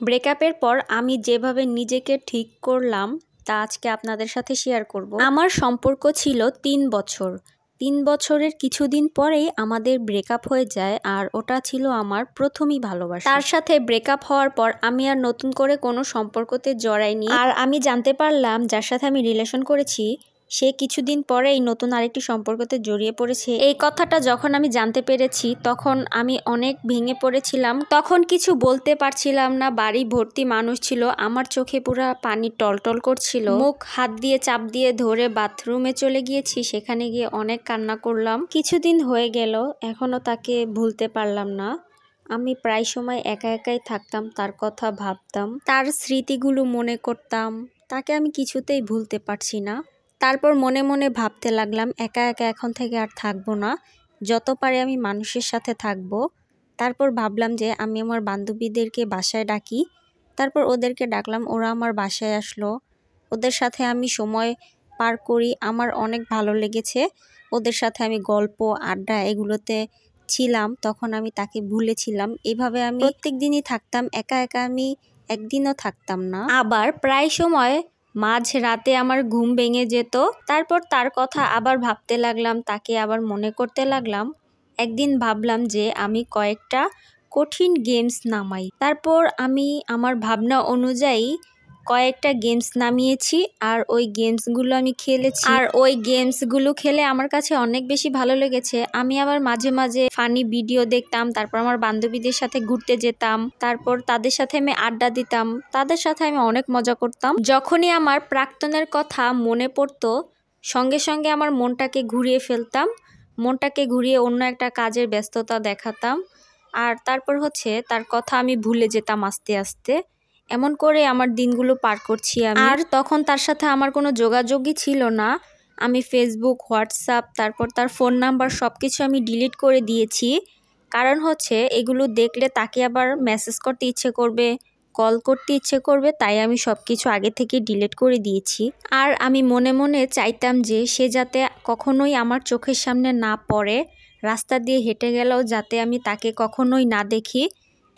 ব্রেকআপের পর আমি যেভাবে নিজেকে ঠিক করলাম তা আজকে আপনাদের সাথে শেয়ার করব। আমার সম্পর্ক ছিল 3 বছর। 3 বছরের কিছুদিন পরেই আমাদের ব্রেকআপ হয়ে যায়, আর ওটা ছিল আমার প্রথমই ভালোবাসা। তার সাথে ব্রেকআপ হওয়ার পর আমি আর নতুন করে কোনো সম্পর্কতে জড়াইনি। আর আমি জানতে পারলাম যার সাথে আমি রিলেশন করেছি সে কিছুদিন পরেই নতুন আরেকটি সম্পর্কতে জড়িয়ে পড়েছে। এই কথাটা যখন আমি জানতে পেরেছি তখন আমি অনেক ভেঙে পড়েছিলাম। তখন কিছু বলতে পারছিলাম না, বাড়ি ভর্তি মানুষ ছিল, আমার চোখে পুরো পানি টলটল করছিল। মুখ হাত দিয়ে চাপ দিয়ে ধরে বাথরুমে চলে গিয়েছি, সেখানে গিয়ে অনেক কান্না করলাম। কিছুদিন হয়ে গেল, এখনো তাকে ভুলতে পারলাম না। আমি প্রায় সময় একা একাই থাকতাম, তার কথা ভাবতাম, তার স্মৃতিগুলো মনে করতাম। তাকে আমি কিছুতেই ভুলতে পারছি না। তারপর মনে মনে ভাবতে লাগলাম একা একা এখন থেকে আর থাকবো না, যত পারে আমি মানুষের সাথে থাকবো। তারপর ভাবলাম যে আমি আমার বান্ধবীদেরকে বাসায় ডাকি। তারপর ওদেরকে ডাকলাম, ওরা আমার বাসায় আসলো। ওদের সাথে আমি সময় পার করি, আমার অনেক ভালো লেগেছে। ওদের সাথে আমি গল্প আড্ডা এগুলোতে ছিলাম। তখন আমি তাকে ভুলেছিলাম। এভাবে আমি প্রত্যেক দিনই থাকতাম, একা একা আমি একদিনও থাকতাম না। আবার প্রায় সময় মাঝ রাতে আমার ঘুম ভেঙে যেত। তারপর তার কথা আবার ভাবতে লাগলাম, তাকে আবার মনে করতে লাগলাম। একদিন ভাবলাম যে আমি কয়েকটা কঠিন গেমস নামাই। তারপর আমি আমার ভাবনা অনুযায়ী কয়েকটা গেমস নামিয়েছি, আর ওই গেমসগুলো আমি খেলেছি। আর ওই গেমসগুলো খেলে আমার কাছে অনেক বেশি ভালো লেগেছে। আমি আবার মাঝে মাঝে ফানি ভিডিও দেখতাম, তারপর আমার বান্ধবীদের সাথে ঘুরতে যেতাম, তারপর তাদের সাথে আমি আড্ডা দিতাম, তাদের সাথে আমি অনেক মজা করতাম। যখনই আমার প্রাক্তনের কথা মনে পড়তো সঙ্গে সঙ্গে আমার মনটাকে ঘুরিয়ে ফেলতাম, মনটাকে ঘুরিয়ে অন্য একটা কাজের ব্যস্ততা দেখাতাম। আর তারপর তার কথা আমি ভুলে যেতাম আস্তে আস্তে। এমন করে আমার দিনগুলো পার করছি আমি। আর তখন তার সাথে আমার কোনো যোগাযোগই ছিল না। আমি ফেসবুক, হোয়াটসঅ্যাপ, তারপর তার ফোন নাম্বার সব কিছু আমি ডিলিট করে দিয়েছি। কারণ এগুলো দেখলে তাকে আবার মেসেজ করতে ইচ্ছে করবে, কল করতে ইচ্ছে করবে, তাই আমি সব কিছু আগে থেকে ডিলিট করে দিয়েছি। আর আমি মনে মনে চাইতাম যে সে যাতে কখনোই আমার চোখের সামনে না পড়ে, রাস্তা দিয়ে হেঁটে গেলেও যাতে আমি তাকে কখনোই না দেখি।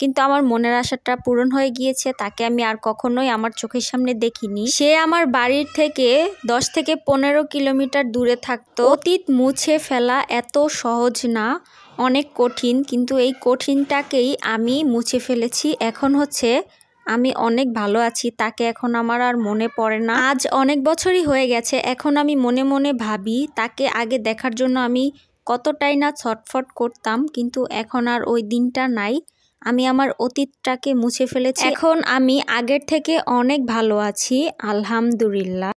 কিন্তু আমার মনের আশাটা পূরণ হয়ে গিয়েছে, তাকে আমি আর কখনোই আমার চোখের সামনে দেখিনি। সে আমার বাড়ির থেকে 10 থেকে 15 কিলোমিটার দূরে থাকতো। অতীত মুছে ফেলা এত সহজ না, অনেক কঠিন, কিন্তু এই কঠিনটাকেই আমি মুছে ফেলেছি। এখন আমি অনেক ভালো আছি, তাকে এখন আমার আর মনে পড়ে না। আজ অনেক বছরই হয়ে গেছে, এখন আমি মনে মনে ভাবি তাকে আগে দেখার জন্য আমি কতটাই না ছটফট করতাম, কিন্তু এখন আর ওই দিনটা নাই। আমি আমার অতীতটাকে মুছে ফেলেছি। এখন আমি আগের থেকে অনেক ভালো আছি, আলহামদুলিল্লাহ।